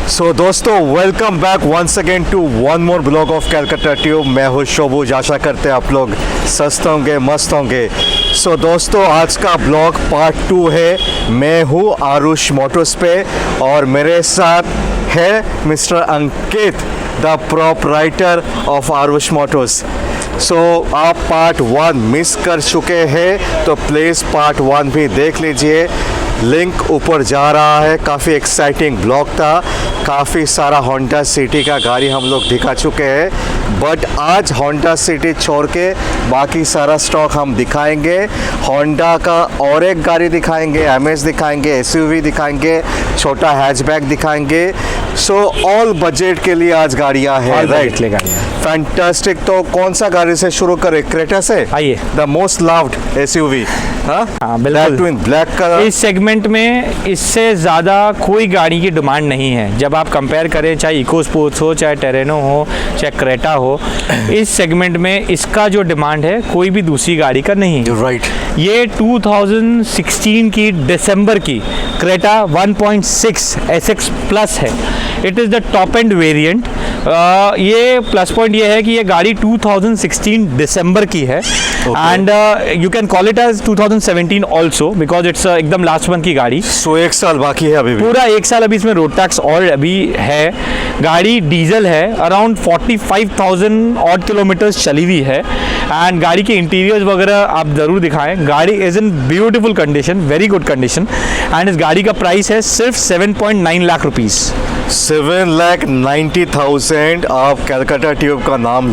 सो दोस्तों welcome back once again to one more blog of Calcutta tube. मैं हूँ शोबूज। आशा करते हैं आप लोग स्वस्थ होंगे, मस्त होंगे। सो दोस्तों आज का ब्लॉग पार्ट 2 है। मैं हूँ आरुष मोटर्स पे और मेरे साथ है mister Ankit, the proprietor of Aarush motors. So आप पार्ट 1 मिस कर चुके हैं तो प्लीज़ पार्ट 1 भी देख लीजिए। लिंक ऊपर जा रहा है। काफ़ी एक्साइटिंग ब्लॉग था। काफ़ी सारा होंडा सिटी का गाड़ी हम लोग दिखा चुके हैं, बट आज होंडा सिटी छोड़ के बाकी सारा स्टॉक हम दिखाएंगे। होंडा का और एक गाड़ी दिखाएंगे, एमएस दिखाएंगे, एसयूवी दिखाएंगे, छोटा हैचबैक दिखाएंगे। सो ऑल बजट के लिए आज गाड़ियाँ हैं, राइट? फैंटास्टिक। तो कौन सा गाड़ी से शुरू करें? क्रेटा से आइए। The most loved SUV. हाँ, ब्लैक ट्विन, ब्लैक कलर। इस सेगमेंट में इससे ज़्यादा कोई गाड़ी की डिमांड नहीं है। जब आप कंपेयर करें, चाहे इको स्पोर्ट्स हो, चाहे टेरेनो हो, चाहे क्रेटा हो, इस सेगमेंट में इसका जो डिमांड है कोई भी दूसरी गाड़ी का नहीं है। राइट। ये 2016 की दिसंबर की क्रेटा 1.6 SX प्लस है। It is the top end variant. ये प्लस पॉइंट ये है कि ये गाड़ी 2016 दिसंबर की है and you can call it as 2017 also because it's एकदम लास्ट मंथ की गाड़ी। सो एक साल बाकी है अभी भी। पूरा एक साल अभी इसमें रोड टैक्स और अभी है। गाड़ी डीजल है, अराउंड 45,000 ऑड किलोमीटर्स चली हुई है एंड गाड़ी के इंटीरियर्स वगैरह आप ज़रूर दिखाएं। गाड़ी is in beautiful condition, very good condition and इस गाड़ी का प्राइस है सिर्फ 7.9 लाख रुपीज़। 7,90,000। आप कैलकाटा ट्यूब का नाम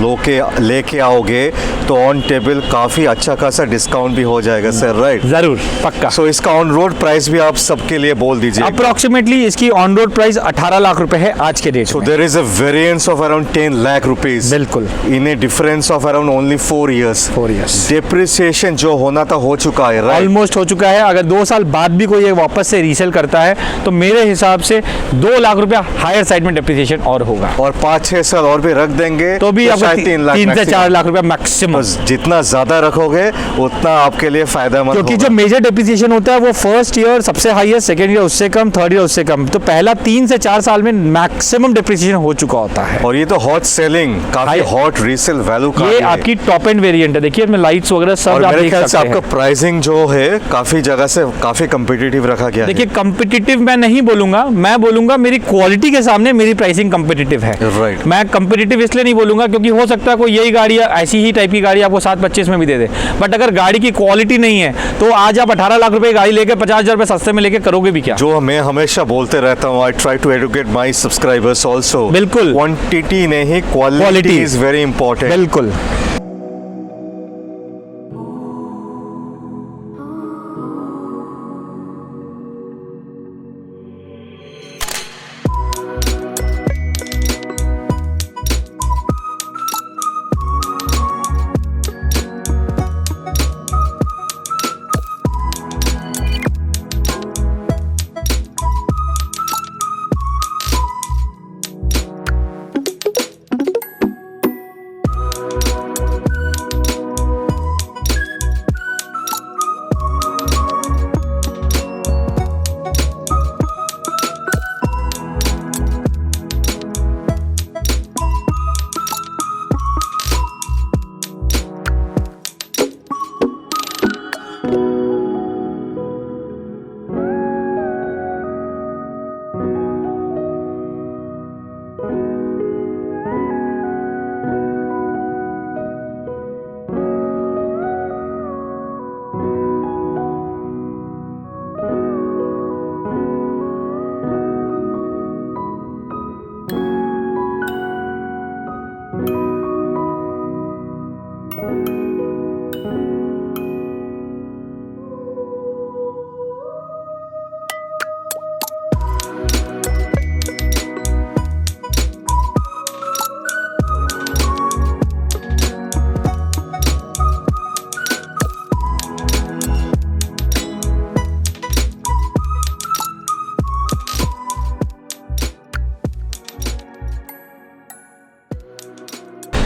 लेके आओगे तो ऑन टेबल काफ़ी अच्छा खासा डिस्काउंट भी हो जाएगा सर, राइट? ज़रूर, पक्का। सो इसका ऑन रोड प्राइस भी आप सबके लिए बोल दीजिए। अप्रोक्सीमेटली इसकी ऑन रोड प्राइस 18 लाख रुपए है आज के डेट So में। there is a variance of around 10 lakh rupees. बिल्कुल। In a difference of around only 4 years. 4 years। Depreciation जो होना था हो चुका है, right? ऑलमोस्ट हो चुका है। अगर 2 साल बाद भी कोई ये वापस से रीसेल करता है तो मेरे हिसाब से 2 लाख रुपया हायर साइड में डेप्रिसिएशन और होगा। और 5-6 साल और भी रख देंगे तो भी आपको शायद 3 लाख 3 से maximum। 4 लाख रुपया मैक्सिमम। जितना ज्यादा रखोगे उतना आपके लिए फायदेमंद क्योंकि होगा। जो मेजर डेप्रिसिएशन होता है वो फर्स्ट ईयर सबसे हाईएस्ट, सेकंड ईयर उससे कम, थर्ड ईयर उससे कम। तो पहला 3 से 4 साल में मैक्सिमम डेप्रिसिएशन हो चुका होता है। और ये तो हॉट सेलिंग, काफी हॉट रीसेल वैल्यू का ये आपकी टॉप एंड वेरिएंट है। देखिए इसमें लाइट्स वगैरह सब और आप मेरे देख ख्याल से सकते आपका हैं। प्राइसिंग जो है काफी जगह से काफी कम्पिटिटिव रखा गया है। देखिए कम्पिटिटिव मैं नहीं बोलूंगा, मैं बोलूंगा मेरी क्वालिटी के सामने मेरी प्राइसिंग कम्पिटिटिव है। Right। मैं कम्पिटिटिव इसलिए नहीं बोलूंगा क्योंकि हो सकता है कोई यही गाड़ी ऐसी ही टाइप की गाड़ी आपको 7.25 में भी दे दे, बट अगर गाड़ी की क्वालिटी नहीं है तो आज आप 18 लाख रुपए की गाड़ी लेकर 50,000 रुपए सस्ते में लेके करोगे भी क्या? जो मैं हमेशा बोलते रहता हूँ, I try to educate my subscribers also. बिल्कुल। क्वांटिटी नहीं, क्वालिटी इज वेरी इंपॉर्टेंट। बिल्कुल।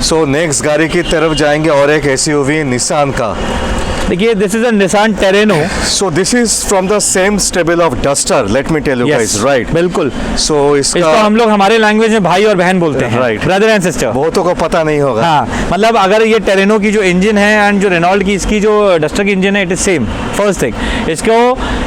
सो नेक्स्ट गाड़ी की तरफ जाएंगे और एक एसयूवी निसान का। देखिए this is a Nissan Terrano. So this is from the same stable of Duster. Let me tell you guys, right? बिल्कुल। So इसको इसका हम लोग हमारे लैंग्वेज में भाई और बहन बोलते हैं, Right. Brother and sister. बहुतों को पता नहीं होगा। हाँ, मतलब अगर ये टेरेनो की जो इंजन है एंड जो रेनॉल्ट की इसकी जो डस्टर की इंजन है, it is same. First thing,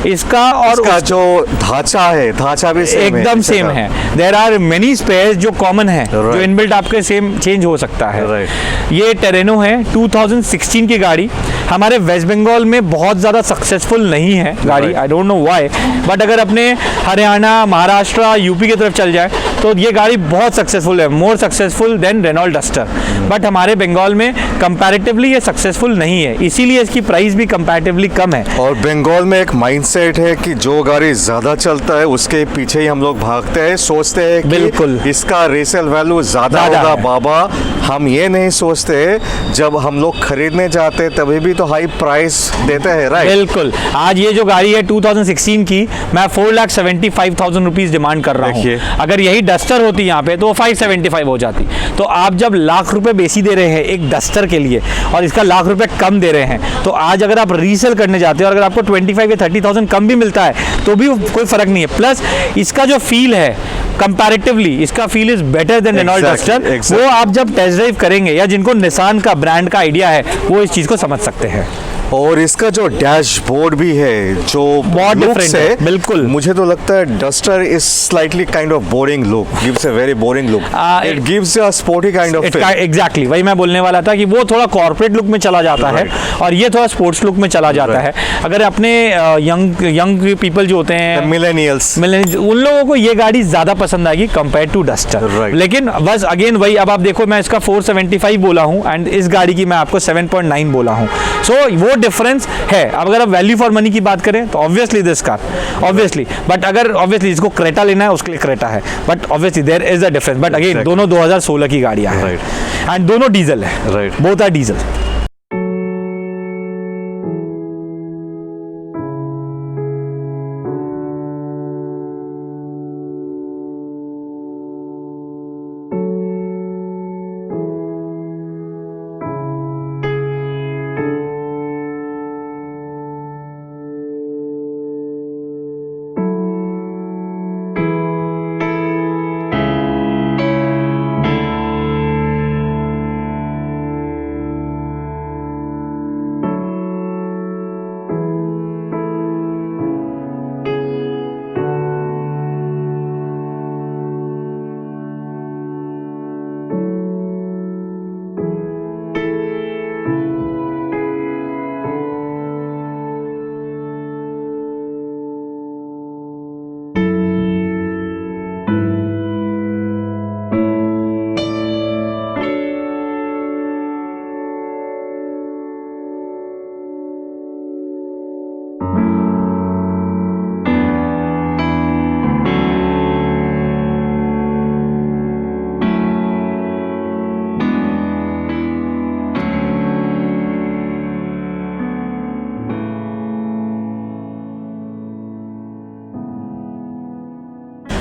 इसका और इसका जो ढांचा है, ढांचा भी same है, एकदम इसका। सेम है। देयर आर मेनी स्पेयर्स जो कॉमन है, जो Right. इनबिल्ट आपके सेम चेंज हो सकता है। Right. ये टेरेनो है 2016 की गाड़ी। हमारे वेस्ट बंगाल में बहुत ज़्यादा सक्सेसफुल नहीं है गाड़ी, Right. I don't know why, but अगर अपने हरियाणा, महाराष्ट्र, यूपी की तरफ चल जाए तो ये गाड़ी बहुत सक्सेसफुल है, more successful than Renault Duster. But हमारे बंगाल में कंपैरेटिवली ये सक्सेसफुल नहीं है, इसीलिए इसकी प्राइस भी कंपैरेटिवली कम है। और बंगाल में एक माइंडसेट है कि जो गाड़ी ज्यादा चलता है उसके पीछे ही हम लोग भागते हैं, सोचते हैं कि बिल्कुल। इसका रेसेल वैल्यू ज्यादा ज़्यादा होगा। है। बाबा, हम ये नहीं सोचते, जब हम लोग खरीदने जाते हैं तभी भी तो हाई प्राइस देते हैं, राइट? बिल्कुल। आज ये जो गाड़ी है 2016 की, मैं 4,75,000 रुपीज डिमांड कर रहा देखिए। हूँ। अगर यही डस्टर होती यहाँ पे तो 575 हो जाती। तो आप जब लाख रुपए बेसी दे रहे हैं एक डस्टर के लिए और इसका लाख रुपए कम दे रहे हैं, तो आज अगर आप रीसेल करने जाते हो और अगर आपको 25 या 30,000 कम भी मिलता है तो भी कोई फर्क नहीं है। प्लस इसका जो फील है, कंपैरेटिवली इसका feel is better than Renault Exactly, Duster. exactly. वो आप जब टेस्ट ड्राइव करेंगे या जिनको निसान का ब्रांड का आइडिया है वो इस चीज को समझ सकते हैं। और इसका जो डैशबोर्ड भी है, जो बहुत looks different है, बिल्कुल। मुझे तो लगता है duster is slightly kind of boring look, gives a very boring look. It gives a sporty kind of feel. Exactly वही मैं बोलने वाला था कि वो थोड़ा कॉर्पोरेट लुक में चला जाता है और ये थोड़ा स्पोर्ट्स लुक में चला जाता है। अगर अपने यंग पीपल जो होते हैं, मिलेनियल्स, उन लोगों को ये गाड़ी ज्यादा पसंद आएगी कंपेयर टू डस्टर। Right. लेकिन बस अगेन वही, अब आप देखो मैं इसका 475 बोला हूँ एंड इस गाड़ी की मैं आपको 7.9 बोला हूँ। सो वो डिफरेंस है। अब अगर आप वैल्यू फॉर मनी की बात करें तो obviously this car, obviously. But अगर ऑब्वियसली इसको क्रेटा लेना है उसके लिए क्रेटा है, but obviously there is a difference. But again Exactly. दोनों 2016 की गाड़ियाँ हैं एंड दोनों डीजल है, Right. Both are diesel.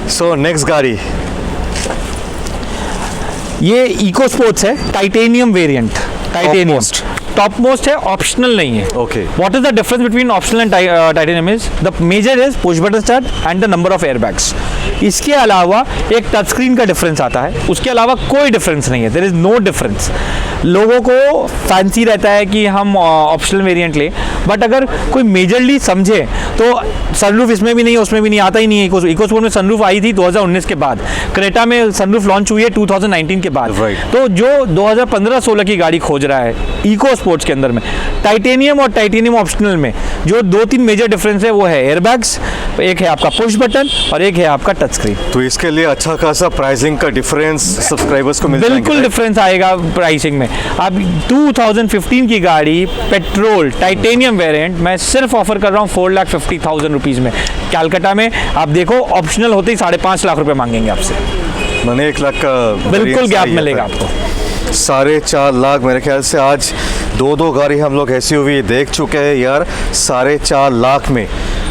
So next गाड़ी, ये इको स्पोर्ट्स है, titanium variant. Titanium Topmost. Top most है, ऑप्शनल नहीं है। Okay. What is the difference between optional and titanium is the major is push button start and the number of airbags. इसके अलावा एक touch screen का difference आता है, उसके अलावा कोई डिफरेंस नहीं है। There is no difference. लोगों को फैंसी रहता है कि हम ऑप्शनल वेरिएंट लें, बट अगर कोई मेजरली समझे तो सनरूफ इसमें भी नहीं है, उसमें भी नहीं, आता ही नहीं है। इको स्पोर्ट में सनरूफ आई थी 2019 के बाद, क्रेटा में सनरूफ लॉन्च हुई है 2019 के बाद। Right. तो जो 2015-16 की गाड़ी खोज रहा है इको स्पोर्ट्स के अंदर में, टाइटेनियम और टाइटेनियम ऑप्शनल में जो 2-3 मेजर डिफरेंस है वो है एयरबैग्स, एक है आपका पुश बटन और एक है आपका टच स्क्रीन। तो इसके लिए अच्छा खासा प्राइसिंग का डिफरेंस सब्सक्राइबर्स को मिल जाएंगे, बिल्कुल right? डिफरेंस आएगा प्राइसिंग में। अब 2015 की गाड़ी पेट्रोल टाइटेनियम वेरिएंट मैं सिर्फ ऑफर कर रहा हूँ 4,50,000 रुपीज़ में। कैलकाटा में आप देखो ऑप्शनल होते ही 5.5 लाख रुपए मांगेंगे आपसे। मैंने 1 लाख का बिल्कुल variance गैप आई है मिलेगा पर आपको। 4.5 लाख मेरे ख्याल से आज दो गाड़ी हम लोग SUV देख चुके हैं यार 4.5 लाख में.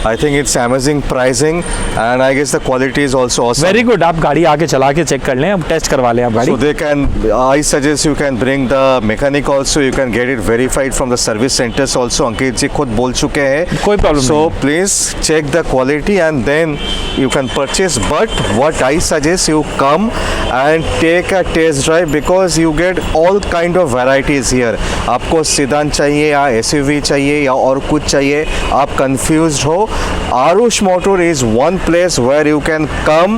I think it's amazing pricing and I guess the quality is also awesome. Very good. आप गाड़ी आके चला के चेक कर लें, अब टेस्ट करवा लें आप गाड़ी. So they can, I suggest you can bring the mechanic also. You can get it verified from the service centers also. अंकित जी खुद बोल चुके हैं. कोई problem So नहीं. please check the quality and then you can purchase. But what I suggest you come and take a test drive because you get all kind of varieties here. आपको sedan चाहिए या SUV चाहिए या और कुछ चाहिए, आप confused हो, Arush Motor is one place where you can come,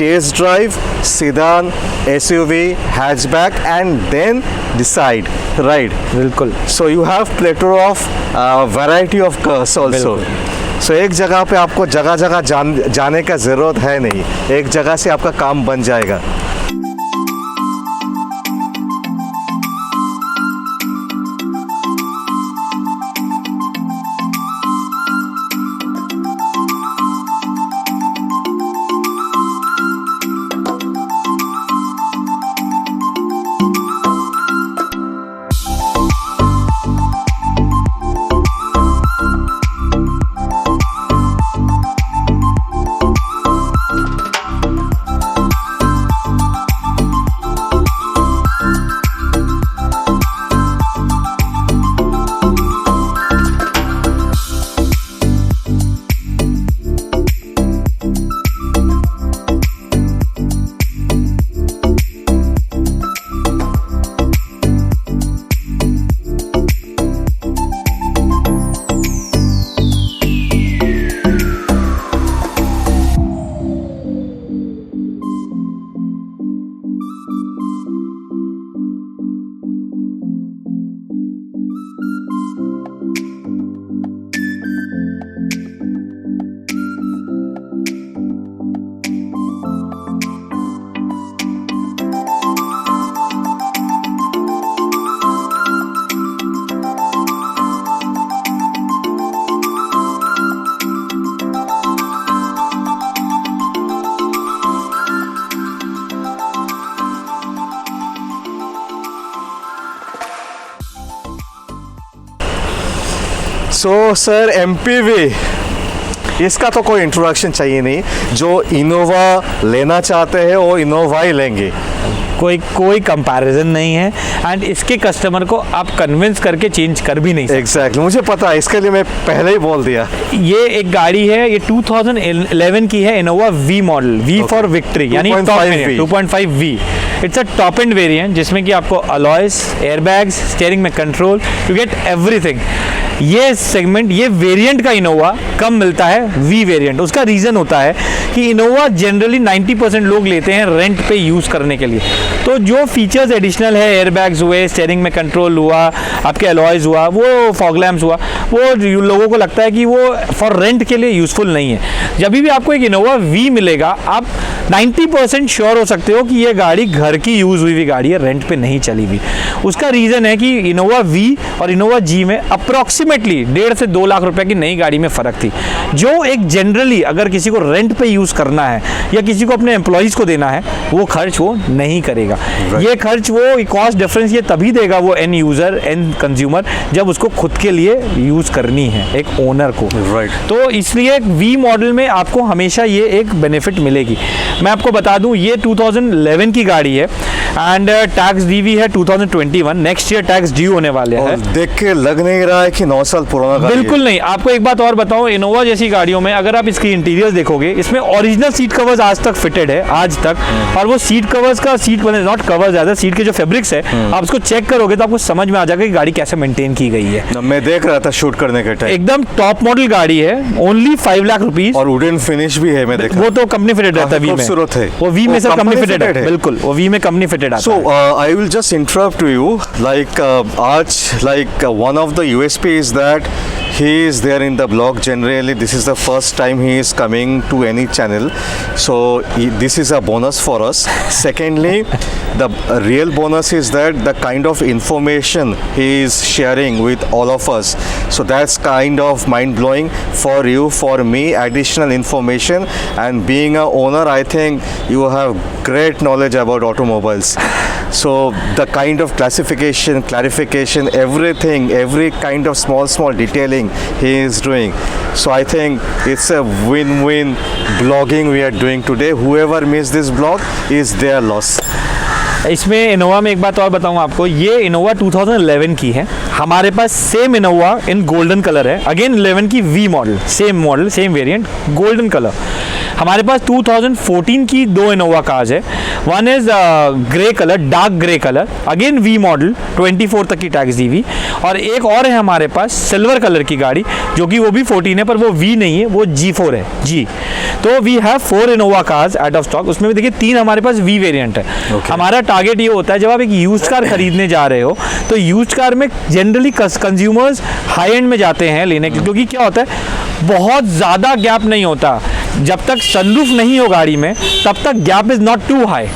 test drive sedan, SUV, hatchback and then decide, right? बिल्कुल. So you have plethora of variety of cars also. So एक जगह पे आपको जगह जगह जाने का ज़रूरत है नहीं, एक जगह से आपका काम बन जाएगा. सो सर MPV इसका तो कोई इंट्रोडक्शन चाहिए नहीं. जो इनोवा लेना चाहते हैं वो इनोवा ही लेंगे. कोई कंपैरिजन नहीं है एंड इसके कस्टमर को आप कन्विंस करके चेंज कर भी नहीं सकते. एग्जैक्टली मुझे पता है, इसके लिए मैं पहले ही बोल दिया. ये एक गाड़ी है, ये 2011 की है, Innova V model, V for victory यानी 2.5V. It's a top end variant जिसमें कि आपको अलॉयज, एयरबैग्स, स्टीयरिंग में कंट्रोल, यू गेट एवरीथिंग. ये सेगमेंट, ये वेरिएंट का इनोवा कम मिलता है V वेरिएंट. उसका रीज़न होता है कि इनोवा जनरली 90% लोग लेते हैं रेंट पे यूज़ करने के लिए. तो जो फीचर्स एडिशनल है, एयरबैग्स हुए, स्टीयरिंग में कंट्रोल हुआ, आपके अलॉयज हुआ, वो फॉग लैम्प्स हुआ, वो लोगों को लगता है कि वो फॉर रेंट के लिए यूज़फुल नहीं है. जब भी आपको एक इनोवा V मिलेगा, आप 90% श्योर हो सकते हो कि ये गाड़ी घर की यूज़ हुई हुई गाड़ी है, रेंट पे नहीं चली हुई. उसका रीज़न है कि इनोवा V और इनोवा G में अप्रॉक्सीमेटली 1.5 से 2 लाख रुपए की नई गाड़ी में फ़र्क थी. जो एक जनरली अगर किसी को रेंट पे यूज़ करना है या किसी को अपने एम्प्लॉयज़ को देना है, वो खर्च वो नहीं करेगा. ये खर्च, वो कॉस्ट डिफरेंस ये तभी देगा वो एंड यूज़र, एंड कंज्यूमर, जब उसको खुद के लिए यूज़ करनी है, एक ओनर को. तो इसलिए V मॉडल में आपको हमेशा ये एक बेनिफिट मिलेगी. मैं आपको बता दूं, ये 2011 की गाड़ी है एंड टैक्स डी हुई है 2021. नेक्स्ट ईयर टैक्स ड्यू होने वाले हैं. देख के लग नहीं रहा है कि 9 साल पुराना गाड़ी. बिल्कुल नहीं. आपको एक बात और बताऊं, इनोवा जैसी गाड़ियों में अगर आप इसकी इंटीरियर देखोगे, इसमें ओरिजिनल सीट कवर्स आज तक फिटेड है, आज तक. और वो सीट कवर्स का, सीट नॉट कवर ज़्यादा, सीट के जो फैब्रिक्स है, आप उसको चेक करोगे तो आपको समझ में आ जाएगा कि गाड़ी कैसे मेंटेन की गई है. मैं देख रहा था शूट करने के टाइम. एकदम टॉप मॉडल गाड़ी है, ओनली 5 लाख रुपीज. और वुडन फिनिश भी है, मैं देखा. वो तो कंपनी फिटेड रहता है V में. खूबसूरत है वो V में सब कंपनी फिटेड है. बिल्कुल, वो V में कंपनी फिटेड आता है. So I will just interrupt to you. Like आज, like one of the USP is that he is there in the blog. Generally, this is the first time he is coming to any channel. So this is a bonus for us. Secondly, the real bonus is that the kind of information he is sharing with all of us. So that's kind of mind blowing for you, for me. Additional information, and being a owner, I think you have great knowledge about automobiles. So the kind of clarification, everything, every kind of small detailing he is doing. So I think it's a win-win blogging we are doing today. Whoever missed this blog is their loss. इसमें Innova में एक बात और बताऊं आपको, ये Innova 2011 की है। हमारे पास सेम इनोवा इन गोल्डन कलर है, अगेन 11 की V model, same variant, golden colour. हमारे पास 2014 की दो इनोवा कार्स है। One is grey colour, dark grey colour, again V model, 24 तक की टैक्स दी हुई। और एक और है हमारे पास सिल्वर कलर की गाड़ी, जो कि वो भी 14 है, पर वो वी नहीं है, वो G4 है, जी। तो we have 4 Innova cars out of stock. उसमें भी देखिए 3 हमारे पास वी वेरिएंट है। हमारा टारगेट ये होता है, जब आप एक यूज्ड कार खरीदने जा रहे हो तो यूज्ड कार में जनरली कंज्यूमर्स हाई एंड में जाते हैं लेने के, क्योंकि क्या होता है, बहुत ज़्यादा गैप नहीं होता। जब तक सनरूफ नहीं हो गाड़ी में तब तक gap is not too high.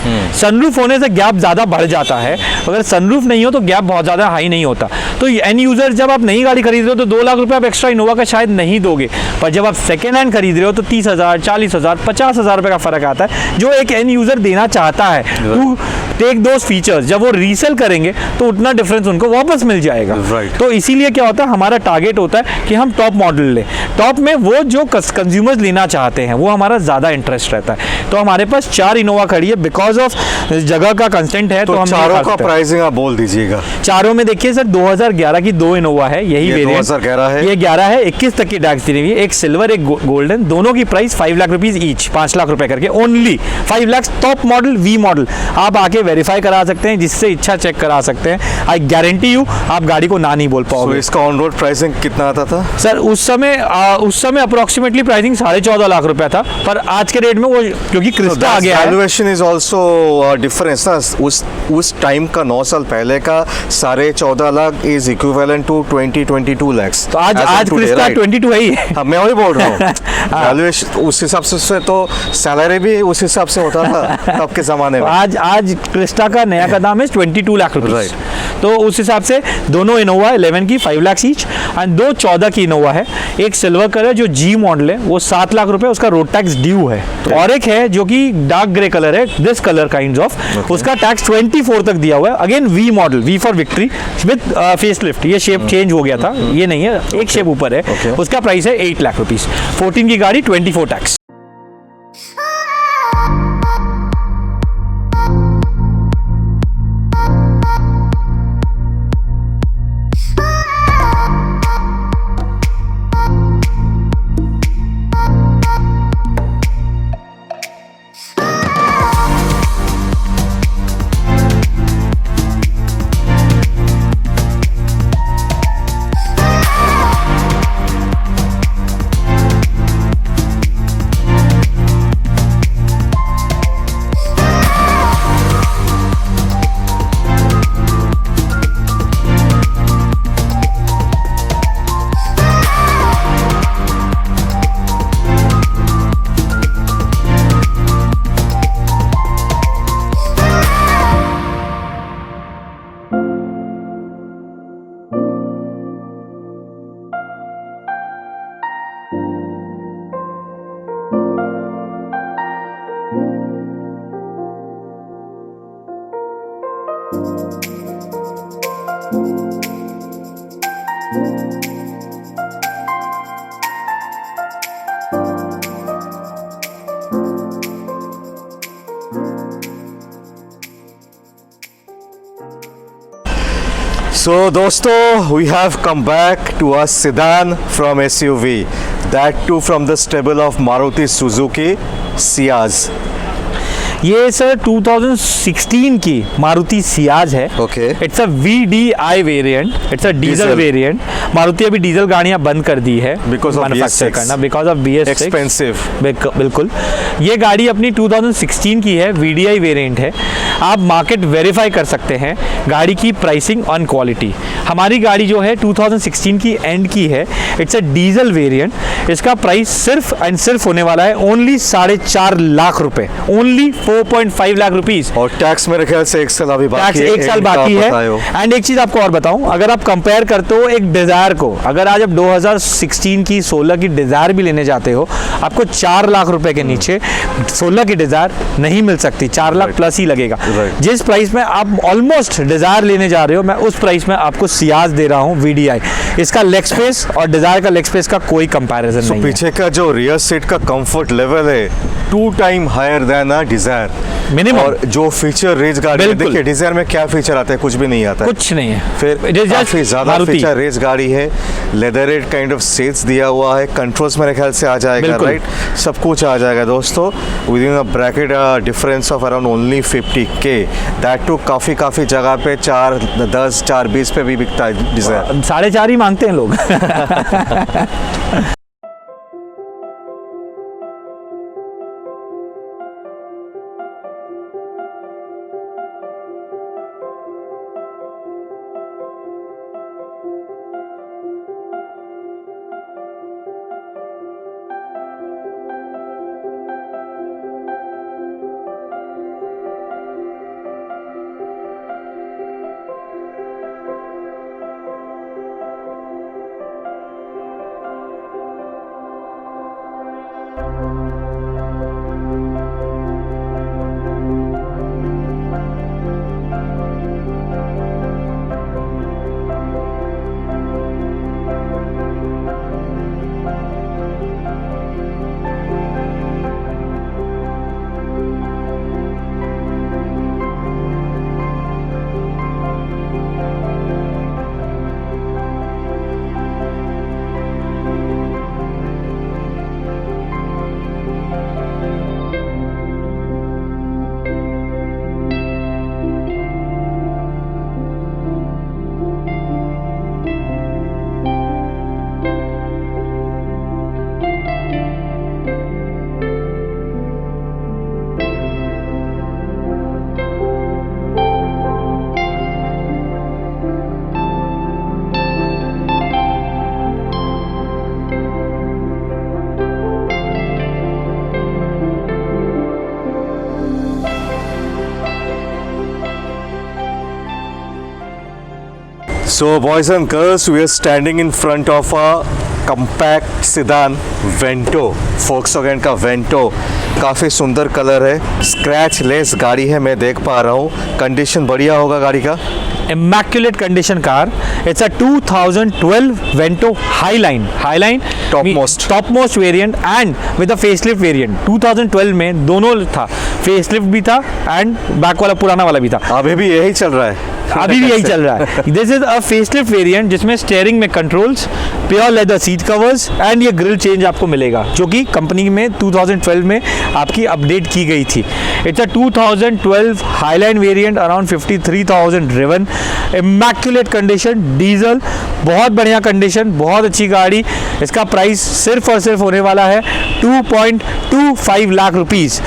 Sunroof होने से गैप ज़्यादा बढ़ जाता है, अगर सनरूफ नहीं हो तो गैप बहुत ज़्यादा हाई नहीं होता। तो एंड यूज़र जब आप नई गाड़ी खरीद रहे हो तो 2 लाख रुपए आप एक्स्ट्रा इनोवा का शायद नहीं दोगे, पर जब आप सेकेंड हैंड खरीद रहे हो तो 30,000, 40,000, 50,000 रुपये का फ़र्क आता है, जो एक एंड यूज़र देना चाहता है टू टेक दोज फीचर्स। जब वो रीसेल करेंगे तो उतना डिफरेंस उनको वापस मिल जाएगा। तो इसीलिए क्या होता है, हमारा टारगेट होता है कि हम टॉप मॉडल लें, टॉप में वो जो कंज्यूमर्स लेना चाहते हैं वो हमारा ज़्यादा इंटरेस्ट रहता है। तो हमारे पास 4 इनोवा खड़ी है, बिकॉज ऑफ जगह का कंस्टेंट है। तो हम चारों का प्राइसिंग आप बोल दीजिएगा। चारों में देखिए सर, 2011 की 2 इनोवा है, यही वेरिएंट 2011 है, ये 11 है, 21 तक की टैक्स दी हुई है, एक सिल्वर एक गोल्डन, दोनों की price 5 lakh rupees each, 5 lakh रुपए करके, only 5 lakh. Top model V model आप आके वेरीफाई करा सकते हैं, जिससे इच्छा चेक करा सकते हैं। आई गारंटी यू आप गाड़ी को ना नहीं बोल पाओगे। इसका ऑन रोड प्राइसिंग कितना आता था सर? उस समय अप्रोक्सीमेटली प्राइसिंग 14.5 लाख रुपया था, पर आज के रेट में वो क्योंकि क्रिस्टा आ गया है। वैल्यूएशन इज आल्सो डिफरेंस ना, उस टाइम का 9 साल पहले का 14.5 lakh is equivalent to 22 lakh. तो आज क्रिस्टा 22 है ही। हाँ, मैं वही बोल रहा हूँ। वैल्यूएशन उस हिसाब से तो सैलरी भी उस हिसाब से होता था तब के जमाने में। आज क्रिस्टा का नया का दाम है 22 लाख रुपीज। तो उस हिसाब से दोनों इनोवा 11 की 5 लाख ईच, एंड 2 14 की इनोवा है। एक सिल्वर कलर जो जी मॉडल है वो 7 लाख रुपए, उसका रोड टैक्स ड्यू है। और एक है जो कि डार्क ग्रे कलर है, दिस कलर काइंड ऑफ, उसका टैक्स 24 तक दिया हुआ है। Again V model, V for victory with facelift, ये शेप चेंज हो गया था, ये नहीं है, एक शेप ऊपर है। उसका प्राइस है 8 लाख रुपीज। 14 की गाड़ी 24 टैक्स। So दोस्तों, we have come back to a sedan from SUV, that too from the stable of Maruti Suzuki Ciaz. ये सर 2016 की मारुति सियाज है। Okay. It's a VDI variant, it's a diesel variant. Maruti अभी diesel गाड़ियां बंद कर दी है Because of manufacture BS6 करना, because of BS6 Expensive. बिल्कुल। ये गाड़ी अपनी 2016 की है, VDI वेरिएंट है। आप मार्केट वेरीफाई कर सकते हैं गाड़ी की प्राइसिंग ऑन क्वालिटी। हमारी गाड़ी जो है 2016 की एंड की है, इट्स अ डीजल वेरिएंट। इसका प्राइस सिर्फ एंड सिर्फ होने वाला है ओनली 4.5 लाख रुपए, ओनली 4.5 लाख रुपीस। और टैक्स मेरे ख्याल से 1 साल अभी बाकी टैक्स है, 1 साल इनका बाकी है। बताओ। एंड एक चीज आपको और बताऊं, अगर आप कंपेयर करते हो एक डिजायर को, अगर आज आप 2016 की 16 की डिजायर भी लेने जाते हो, आपको 4 लाख रुपए के नीचे 16 की डिजायर नहीं मिल सकती, 4 लाख प्लस ही लगेगा। जिस प्राइस में आप ऑलमोस्ट डिजायर लेने जा रहे हो, मैं उस प्राइस में आपको सियाज दे रहा हूं VDI। इसका लेग स्पेस और डिजायर का लेग स्पेस का कोई कंपैरिजन नहीं है। पीछे का जो रियर सीट का कंफर्ट लेवल है 2 time higher than a Dzire minimum. और जो फीचर रेंज गाड़ी है, देखिए डिजायर में क्या फीचर आता है, कुछ भी नहीं आता है, कुछ नहीं है। फिर काफी ज्यादा फीचर रेंज गाड़ी है, लेदरेट काइंड ऑफ सीट्स दिया हुआ है, कंट्रोल्स मेरे ख्याल से आ जाएगा, राइट, सब कुछ आ जाएगा दोस्तों within a bracket difference of around only 50K। That too काफी जगह पे 410 420 पे भी बिकता है डिजायर। 4.5 ही मांगते हैं लोग। So boys and girls, we are standing in front of a compact sedan Vento, Volkswagen का Vento। काफ़ी सुंदर कलर है, स्क्रैच लेस गाड़ी है, मैं देख पा रहा हूँ, कंडीशन बढ़िया होगा गाड़ी का। immaculate condition car. It's a 2012 Vento Highline topmost variant and with a facelift variant। 2012 में दोनों था, facelift भी था and बैक वाला पुराना वाला भी था। अभी भी यही चल रहा है। अभी भी यही चल रहा है। This is a facelift variant जिसमें स्टीयरिंग में controls, pure leather seat covers and ये ग्रिल चेंज आपको मिलेगा, जो कि कंपनी में 2012 में आपकी अपडेट की गई थी। It's a 2012 highline variant, around 53,000 driven, immaculate condition, diesel, बहुत बढ़िया कंडीशन, बहुत अच्छी गाड़ी। इसका प्राइस सिर्फ और सिर्फ होने वाला है 2.25 लाख रुपीस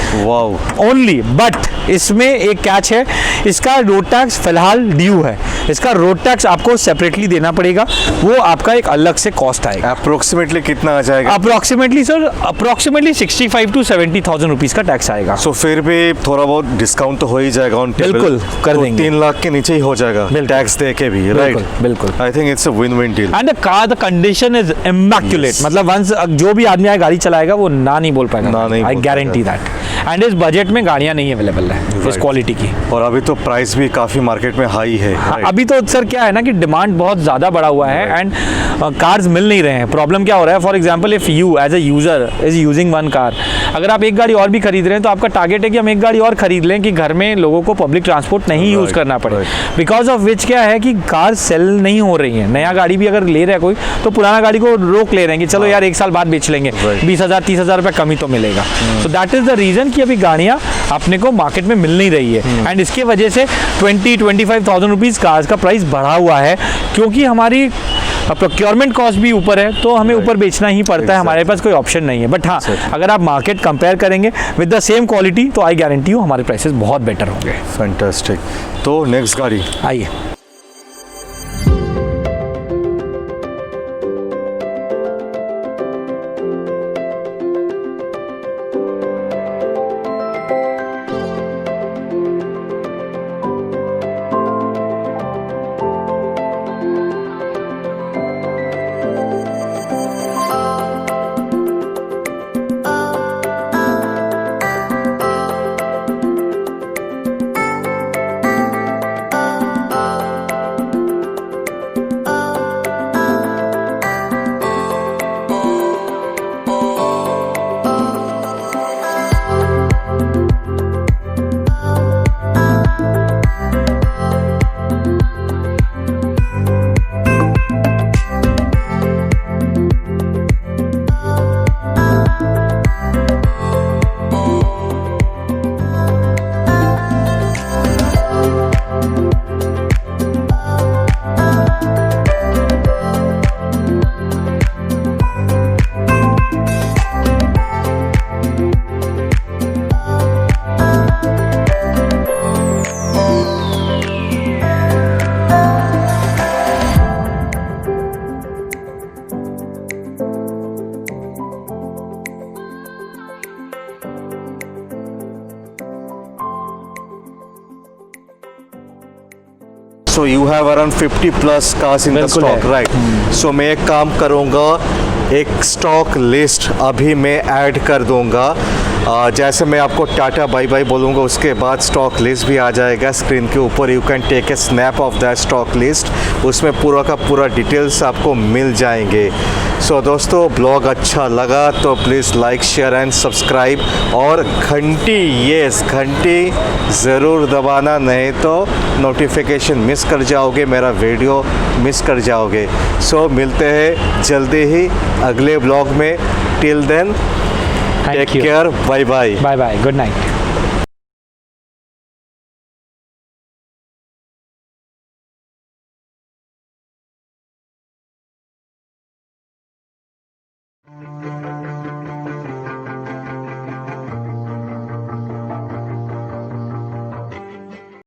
ओनली। बट इसमें एक कैच है, इसका रोड टैक्स फिलहाल ड्यू है, इसका रोड टैक्स आपको सेपरेटली देना पड़ेगा, वो आपका एक अलग से कॉस्ट आएगा। अप्रोक्सीमेटली कितना आ जाएगा? Approximately sir, approximately 65 to 70,000 rupees का टैक्स आएगा। सो फिर भी थोड़ा बहुत डिस्काउंट तो हो ही जाएगा ऑन टेबल। बिल्कुल कर देंगे, 3 लाख के नीचे ही हो जाएगा टैक्स दे के भी, राइट? बिल्कुल। I think it's a win win deal. And the car, the condition is immaculate, मतलब वंस जो भी आदमी गाड़ी चलाएगा वो ना नहीं बोल पाएगा, आई गारंटी दैट। एंड इस बजट में गाड़ियां नहीं अवेलेबल है इस क्वालिटी की, और अभी तो प्राइस भी काफी मार्केट में हाई है। अभी तो सर क्या है ना कि डिमांड बहुत ज़्यादा बढ़ा हुआ है एंड कार्स मिल नहीं रहे हैं। प्रॉब्लम क्या हो रहा है, for example if you as a user is using one car, अगर आप एक गाड़ी और भी खरीद रहे हैं तो आपका टारगेट है कि हम एक गाड़ी और खरीद लें कि घर में लोगों को पब्लिक ट्रांसपोर्ट नहीं यूज़ करना पड़े। बिकॉज ऑफ विच क्या है कि कार सेल नहीं हो रही है। नया गाड़ी भी अगर ले रहा है कोई तो पुराना गाड़ी को रोक ले रहे हैं कि चलो यार 1 साल बाद बेच लेंगे, 20,000 30,000 रुपये कमी तो मिलेगा। So that is the reason कि अभी गाड़ियाँ अपने को मार्केट में मिल नहीं रही है एंड इसके वजह से 20-25,000 रुपीज़ कार्स का प्राइस बढ़ा हुआ है, क्योंकि हमारी प्रोक्योरमेंट कॉस्ट भी ऊपर है, तो हमें ऊपर बेचना ही पड़ता है, हमारे पास कोई ऑप्शन नहीं है। बट हाँ, अगर आप मार्केट कंपेयर करेंगे विद द सेम क्वालिटी तो आई गारंटी हूँ हमारे प्राइसेस बहुत बेटर होंगे। फैंटास्टिक। तो नेक्स्ट गाड़ी आइए। So you have around 50 plus cars in the बिल्कुल स्टॉक, है। राइट? सो मैं एक काम करूँगा, एक स्टॉक लिस्ट अभी मैं ऐड कर दूंगा। जैसे मैं आपको टाटा बाय बाय बोलूँगा, उसके बाद स्टॉक लिस्ट भी आ जाएगा स्क्रीन के ऊपर। You can take a snap of that stock list, उसमें पूरा का पूरा डिटेल्स आपको मिल जाएंगे। सो दोस्तों, ब्लॉग अच्छा लगा तो please like share and subscribe, और घंटी, यस घंटी ज़रूर दबाना, नहीं तो नोटिफिकेशन मिस कर जाओगे, मेरा वीडियो मिस कर जाओगे। सो मिलते हैं जल्दी ही अगले ब्लॉग में। Till then take thank you, care, bye bye. Bye bye, good night.